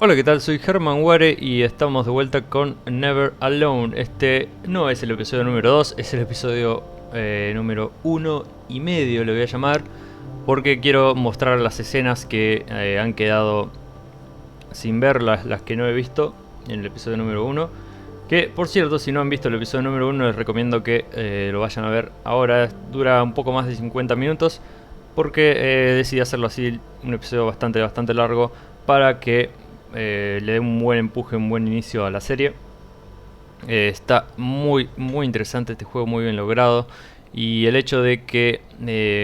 Hola, ¿qué tal? Soy Germán Ware y estamos de vuelta con Never Alone. Este no es el episodio número 2, es el episodio número 1 y medio, le voy a llamar, porque quiero mostrar las escenas que han quedado sin ver, las que no he visto en el episodio número 1. Que, por cierto, si no han visto el episodio número 1, les recomiendo que lo vayan a ver ahora. Dura un poco más de 50 minutos, porque decidí hacerlo así, un episodio bastante largo, para que le dé un buen empuje, un buen inicio a la serie. Está muy interesante este juego, muy bien logrado. Y el hecho de que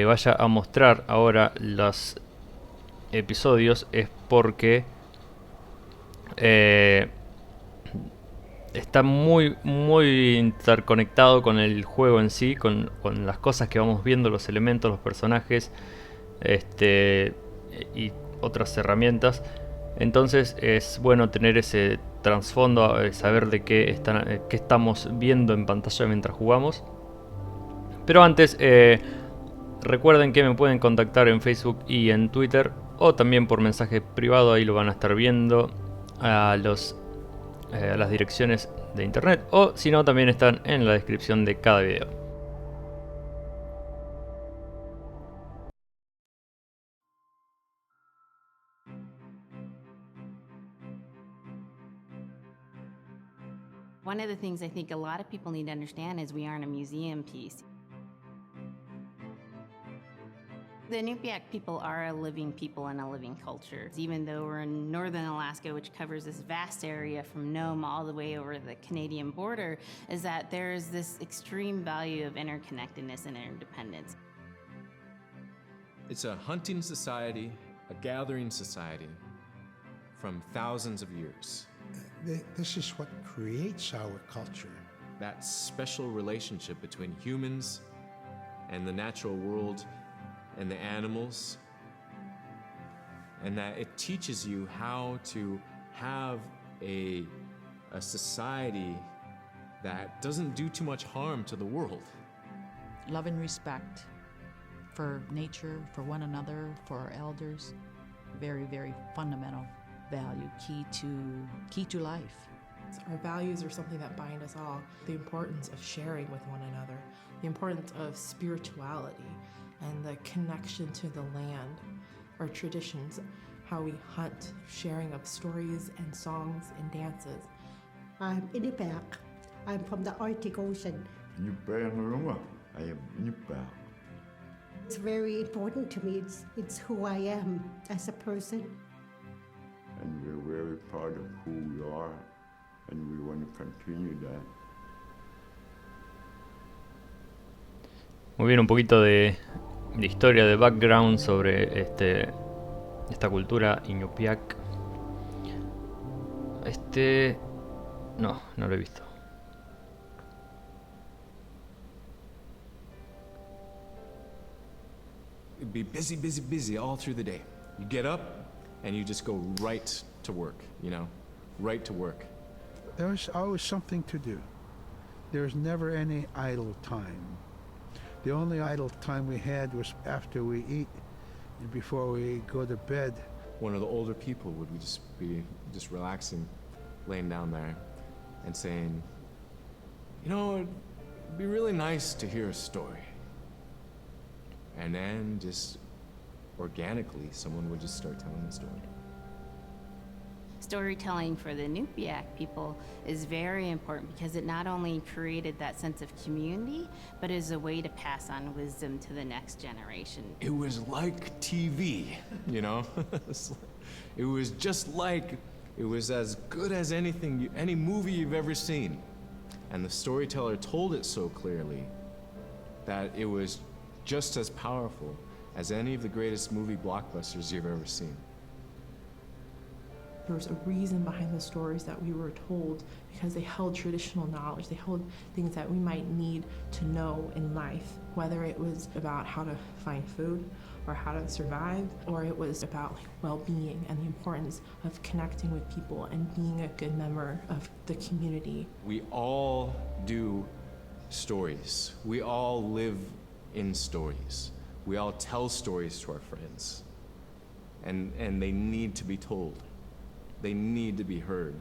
vaya a mostrar ahora los episodios es porque está muy interconectado con el juego en sí, con las cosas que vamos viendo, los elementos, los personajes, y otras herramientas. Entonces es bueno tener ese trasfondo, saber de qué estamos viendo en pantalla mientras jugamos. Pero antes, recuerden que me pueden contactar en Facebook y en Twitter, o también por mensaje privado. Ahí lo van a estar viendo a las direcciones de internet, o si no, también están en la descripción de cada video. One of the things I think a lot of people need to understand is we aren't a museum piece. The Iñupiaq people are a living people and a living culture. Even though we're in northern Alaska, which covers this vast area from Nome all the way over the Canadian border, is that there is this extreme value of interconnectedness and interdependence. It's a hunting society, a gathering society from thousands of years. This is what creates our culture. That special relationship between humans and the natural world and the animals, and that it teaches you how to have a society that doesn't do too much harm to the world. Love and respect for nature, for one another, for our elders. Very, very fundamental value, key to life. Our values are something that bind us all. The importance of sharing with one another, the importance of spirituality, and the connection to the land, our traditions, how we hunt, sharing of stories and songs and dances. I'm Iñupiaq. I'm from the Arctic Ocean. I am Iñupiaq. It's very important to me. It's who I am as a person. And we're very proud of who we are, and we want to continue that. Muy bien, un poquito de historia, de background sobre esta cultura Iñupiaq. No lo he visto. It'd be busy all through the day. You get up and you just go right to work, right to work. There's always something to do. There's never any idle time. The only idle time we had was after we eat and before we go to bed. One of the older people would be relaxing, laying down there and saying, it'd be really nice to hear a story. And then just organically, someone would just start telling the story. Storytelling for the Iñupiaq people is very important because it not only created that sense of community, but is a way to pass on wisdom to the next generation. It was like TV, It was just like, it was as good as any movie you've ever seen. And the storyteller told it so clearly that it was just as powerful as any of the greatest movie blockbusters you've ever seen. There was a reason behind the stories that we were told because they held traditional knowledge. They held things that we might need to know in life, whether it was about how to find food or how to survive, or it was about well-being and the importance of connecting with people and being a good member of the community. We all do stories. We all live in stories. We all tell stories to our friends, and they need to be told. They need to be heard.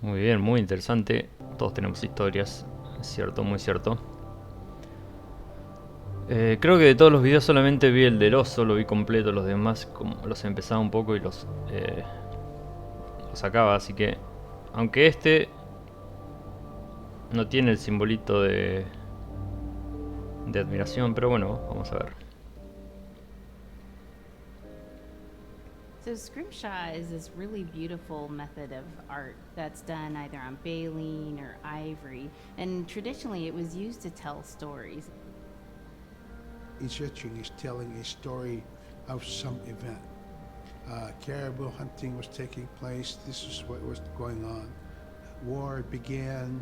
Muy bien, muy interesante. Todos tenemos historias, es cierto, muy cierto. Creo que de todos los videos solamente vi el del oso, lo vi completo, los demás como los empezaba un poco y los sacaba, así que aunque este no tiene el simbolito de admiración, pero bueno, vamos a ver. So scrimshaw is this really beautiful method of art that's done either on baleen or ivory, and traditionally it was used to tell stories. Each etching is telling a story of some event. Caribou hunting was taking place. This is what was going on. War began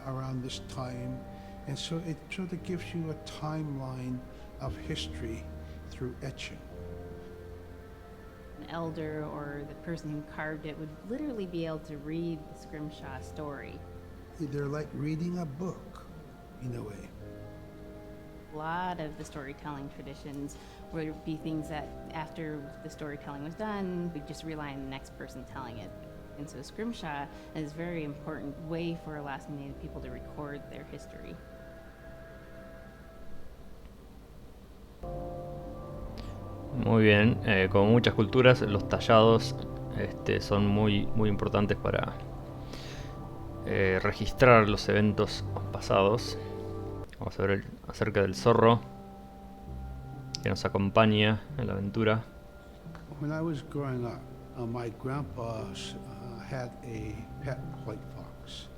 around this time. And so it sort of gives you a timeline of history through etching. An elder or the person who carved it would literally be able to read the scrimshaw story. They're like reading a book, in a way. A lot of the storytelling traditions would be things that after the storytelling was done, we just rely on the next person telling it. And so scrimshaw is a very important way for Alaskan Native people to record their history. Muy bien, como muchas culturas, los tallados son muy importantes para registrar los eventos pasados. Vamos a ver acerca del zorro que nos acompaña en la aventura. When I was growing up, my grandpa had a pet white fox.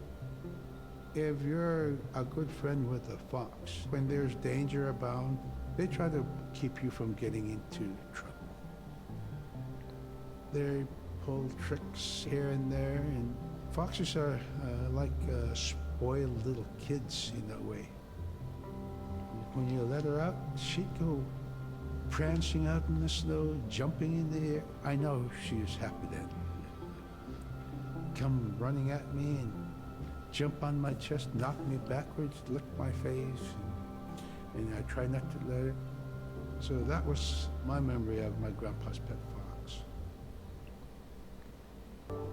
If you're a good friend with a fox, when there's danger abound, they try to keep you from getting into trouble. They pull tricks here and there, and foxes are like spoiled little kids in a way. When you let her out, she'd go prancing out in the snow, jumping in the air. I know she was happy then. Come running at me and jump on my chest, knock me backwards, lick my face, and I try not to let her. So that was my memory of my grandpa's pet fox.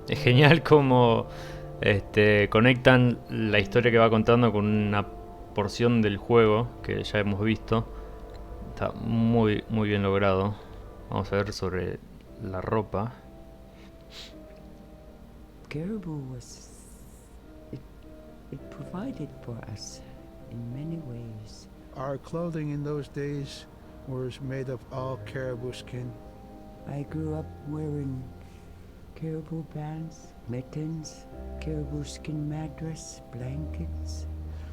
Es genial cómo conectan la historia que va contando con una porción del juego que ya hemos visto. Está muy bien logrado. Vamos a ver sobre la ropa. Caribou it provided for us in many ways. Our clothing in those days was made of all caribou skin. I grew up wearing caribou pants, mittens, caribou skin mattress, blankets.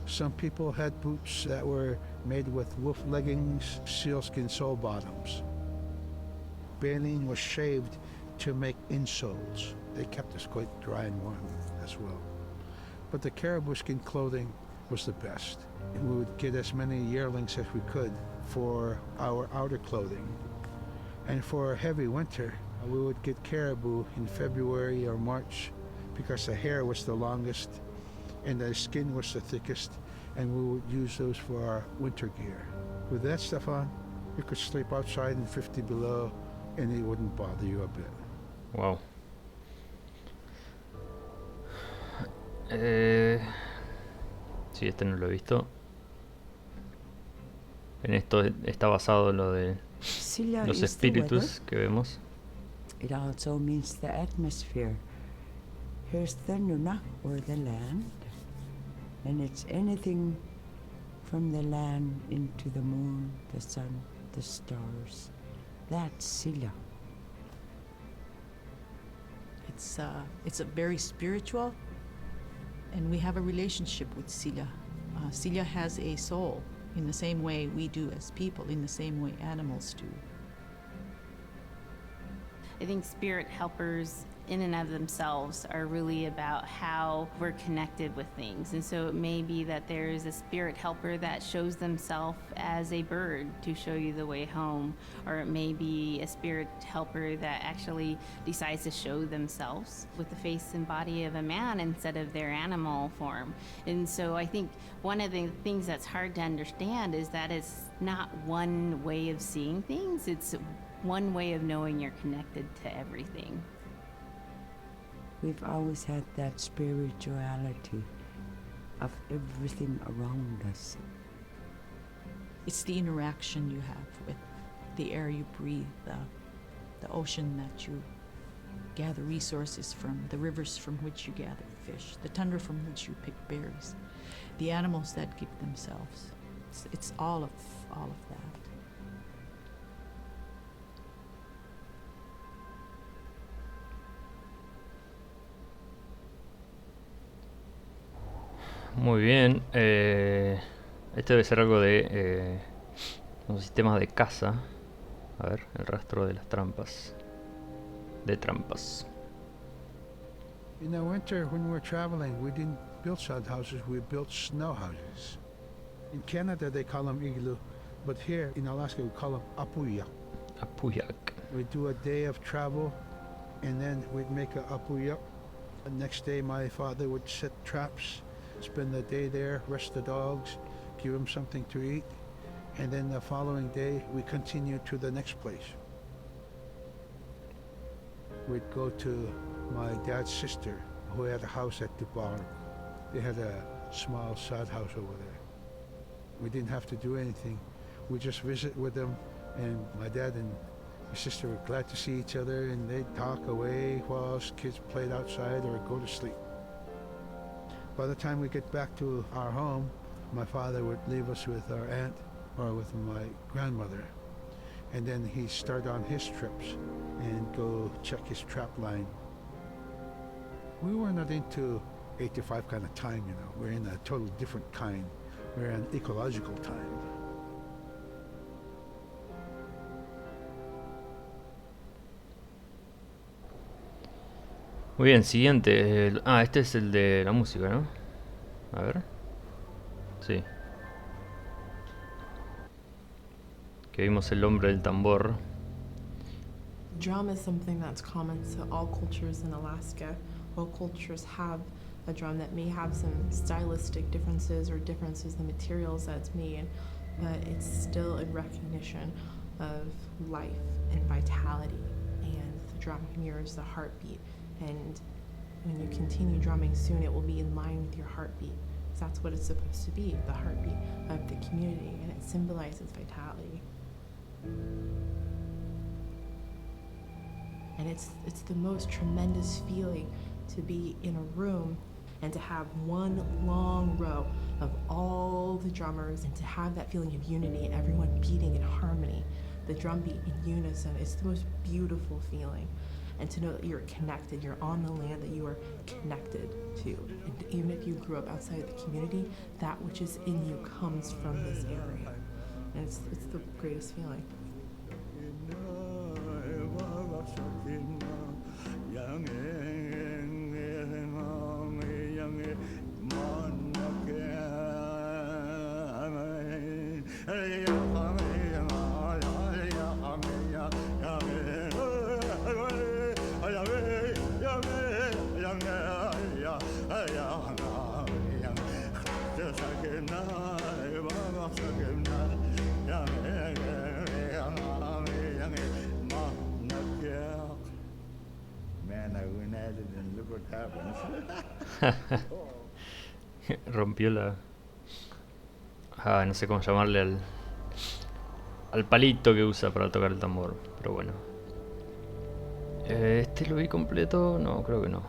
Some people had boots that were made with wolf leggings, sealskin sole bottoms. Baleen was shaved to make insoles. They kept us quite dry and warm as well. But the caribou skin clothing was the best. We would get as many yearlings as we could for our outer clothing. And for a heavy winter, we would get caribou in February or March because the hair was the longest and the skin was the thickest, and we would use those for our winter gear. With that stuff on, you could sleep outside in 50 below and it wouldn't bother you a bit. Wow. Sí, este no lo he visto. En esto está basado en lo de Silla los is the espíritus weather. que vemos. It also means the atmosphere. Here's the nuna, or the land, and it's anything from the land into the moon, the sun, the stars. That's Silla. It's a very spiritual, and we have a relationship with Silla. Silla has a soul in the same way we do as people, in the same way animals do. I think spirit helpers in and of themselves are really about how we're connected with things. And so it may be that there's a spirit helper that shows themselves as a bird to show you the way home, or it may be a spirit helper that actually decides to show themselves with the face and body of a man instead of their animal form. And so I think one of the things that's hard to understand is that it's not one way of seeing things. It's one way of knowing you're connected to everything. We've always had that spirituality of everything around us. It's the interaction you have with the air you breathe, the ocean that you gather resources from, the rivers from which you gather fish, the tundra from which you pick berries, the animals that keep themselves. It's all of that. Muy bien. Este debe ser algo de un sistema de caza. A ver, el rastro de las trampas. De trampas. In the winter, when we're traveling, we didn't build sod houses, we built snow houses. In Canada, they call them igloo, but here in Alaska, we call them apuyak. Iñupiaq. We'd do a day of travel, and then we'd make a apuyak. The next day, my father would set traps, spend the day there, rest the dogs, give them something to eat, and then the following day, we continue to the next place. We'd go to my dad's sister, who had a house at Dubar. They had a small sod house over there. We didn't have to do anything. We just visit with them, and my dad and my sister were glad to see each other, and they'd talk away while us kids played outside or go to sleep. By the time we get back to our home, my father would leave us with our aunt or with my grandmother, and then he'd start on his trips and go check his trap line. We were not into 8 to 5 kind of time, you know. We're in a totally different kind. We're in ecological time. Muy bien, siguiente. Este es el de la música, ¿no? A ver. Sí. Que vimos el hombre del tambor. Drum is something that's common to all cultures in Alaska. All cultures have a drum that may have some stylistic differences or differences in the materials that's made, but it's still a recognition of life and vitality, and the drum mirrors the heartbeat, and when you continue drumming soon it will be in line with your heartbeat, because that's what it's supposed to be, the heartbeat of the community, and it symbolizes vitality. And it's the most tremendous feeling to be in a room and to have one long row of all the drummers and to have that feeling of unity and everyone beating in harmony, the drum beat in unison. It's the most beautiful feeling. And to know that you're connected, you're on the land that you are connected to. And even if you grew up outside of the community, that which is in you comes from this area. And it's the greatest feeling. Man, I went at it and look what happens. Rompió la... no sé cómo llamarle al palito que usa para tocar el tambor, pero bueno. ¿Este lo vi completo? No, creo que no.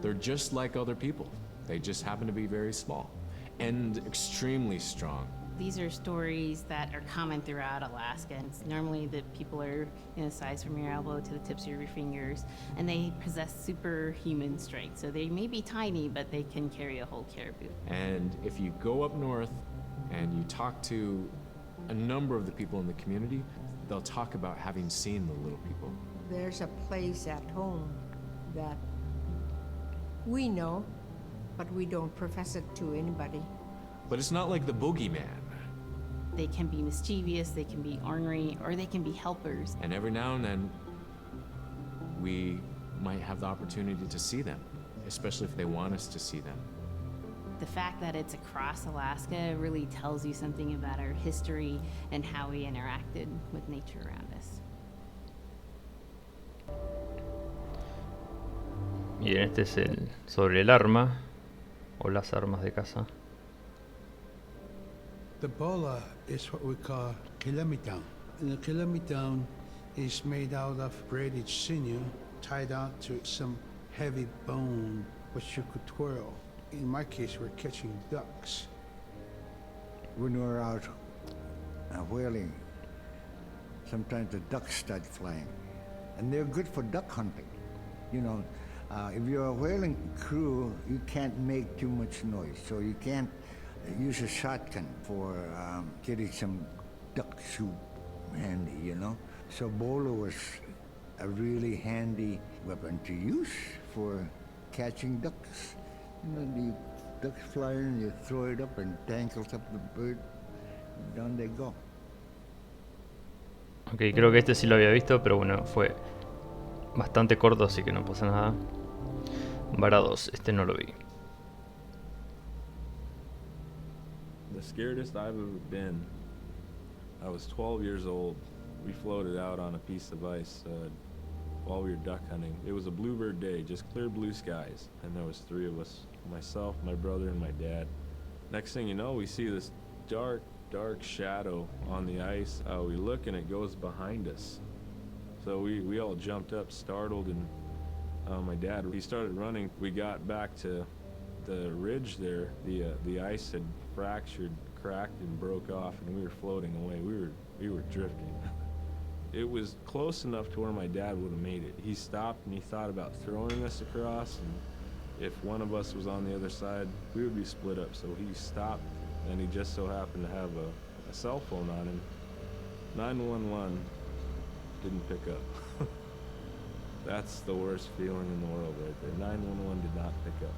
They're just like other people. They just happen to be very small and extremely strong. These are stories that are common throughout Alaska. It's normally the people are the size from your elbow to the tips of your fingers, and they possess superhuman strength. So they may be tiny, but they can carry a whole caribou. And if you go up north and you talk to a number of the people in the community, they'll talk about having seen the little people. There's a place at home that we know, but we don't profess it to anybody. But it's not like the boogeyman. They can be mischievous, they can be ornery, or they can be helpers. And every now and then, we might have the opportunity to see them, especially if they want us to see them. The fact that it's across Alaska really tells you something about our history and how we interacted with nature around us. Bien, este es sobre el arma o las armas de caza. The bola is what we call kilometer. And the kilometer is made out of braided sinew tied out to some heavy bone which you could twirl. In my case, we're catching ducks. When we're out whaling, sometimes the ducks start flying. And they're good for duck hunting. You know, if you're a whaling crew, you can't make too much noise. So you can't use a shotgun for getting some duck soup handy, you know? So bola was a really handy weapon to use for catching ducks. You know, the ducks fly in, you throw it up and tangles up the bird, and down they go. Ok, creo que este sí lo había visto, pero bueno, fue bastante corto, así que no pasa nada. Varados, este no lo vi. The scariest I've ever been, I was 12 years old. We floated out on a piece of ice while we were duck hunting. It was a bluebird day, just clear blue skies. And there was 3 of us, myself, my brother, and my dad. Next thing you know, we see this dark shadow on the ice. We look and it goes behind us. So we all jumped up, startled, and my dad, he started running. We got back to the ridge there. The ice had fractured, cracked, and broke off, and we were floating away. We were drifting. It was close enough to where my dad would have made it. He stopped and he thought about throwing us across, and if one of us was on the other side, we would be split up. So he stopped, and he just so happened to have a cell phone on him. 911 didn't pick up. That's the worst feeling in the world right there. 911 did not pick up.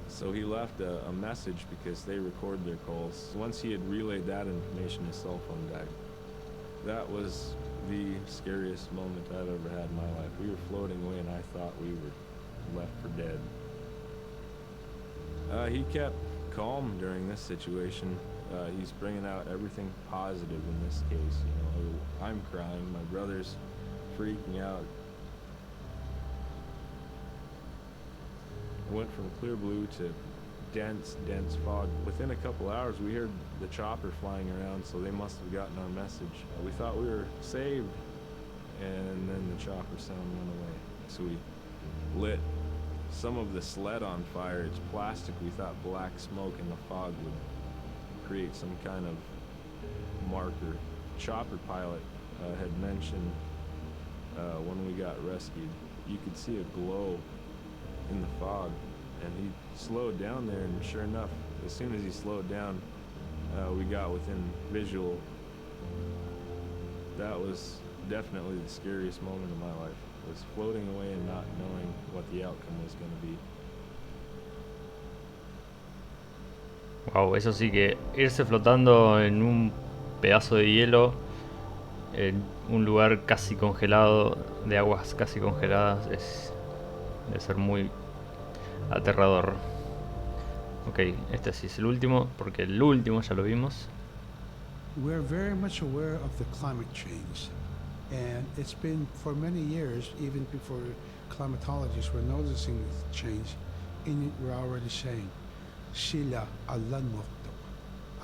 So he left a message because they record their calls. Once he had relayed that information, his cell phone died. That was the scariest moment I've ever had in my life. We were floating away and I thought we were left for dead. He kept calm during this situation. He's bringing out everything positive in this case. You know, I'm crying, my brother's freaking out. Went from clear blue to dense fog. Within a couple hours, we heard the chopper flying around, so they must have gotten our message. We thought we were saved, and then the chopper sound went away. So we lit some of the sled on fire. It's plastic. We thought black smoke in the fog would create some kind of marker. Chopper pilot had mentioned when we got rescued, you could see a glow in the fog, and he slowed down there, and sure enough, as soon as he slowed down, we got within visual. That was definitely the scariest moment of my life, was floating away and not knowing what the outcome was going to be. Wow, eso sí que irse flotando en un pedazo de hielo, en un lugar casi congelado, de aguas casi congeladas, debe ser muy aterrador. Ok, este sí es el último, porque el último ya lo vimos. We're very much aware of the climate change, and it's been for many years, even before climatologists were noticing the change. In it, we're already saying, "Sila alan mokto."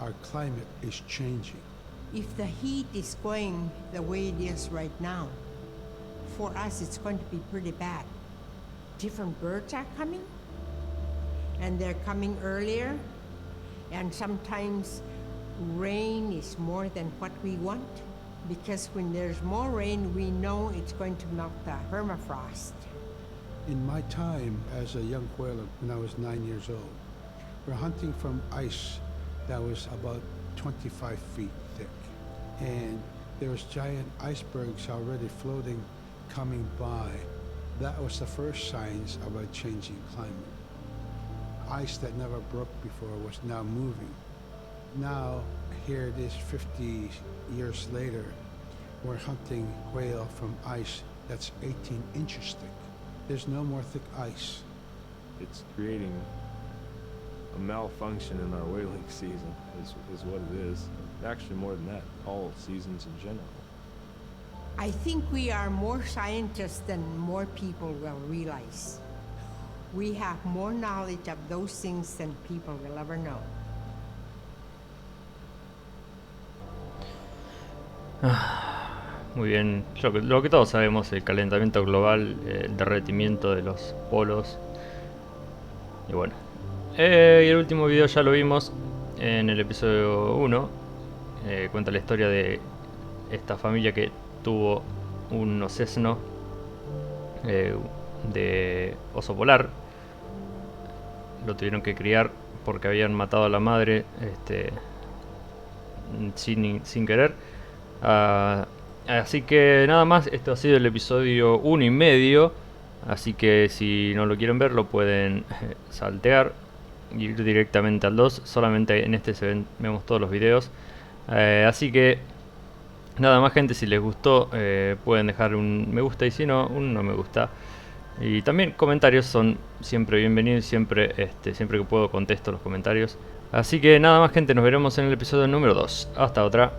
Our climate is changing. If the heat is going the way it is right now, for us it's going to be pretty bad. Different birds are coming, and they're coming earlier, and sometimes rain is more than what we want, because when there's more rain, we know it's going to melt the permafrost. In my time as a young whaler, when I was 9 years old, we're hunting from ice that was about 25 feet thick, and there was giant icebergs already floating, coming by. That was the first signs of a changing climate. Ice that never broke before was now moving. Now, here it is 50 years later, we're hunting whale from ice that's 18 inches thick. There's no more thick ice. It's creating malfunction in our whaling season is what it is. Actually, more than that, all seasons in general. I think we are more scientists than more people will realize. We have more knowledge of those things than people will ever know. Muy bien, lo que todos sabemos, el calentamiento global, el derretimiento de los polos. Y bueno, y el último video ya lo vimos en el episodio 1. Cuenta la historia de esta familia que tuvo un osesno de oso polar. Lo tuvieron que criar porque habían matado a la madre sin querer. Así que nada más, esto ha sido el episodio 1 y medio. Así que si no lo quieren ver, lo pueden saltear y ir directamente al 2. Solamente en este vemos todos los videos. Así que nada más, gente, si les gustó pueden dejar un me gusta, y si no, un no me gusta. Y también comentarios son siempre bienvenidos. Siempre que puedo contesto los comentarios. Así que nada más, gente, nos veremos en el episodio número 2. Hasta otra.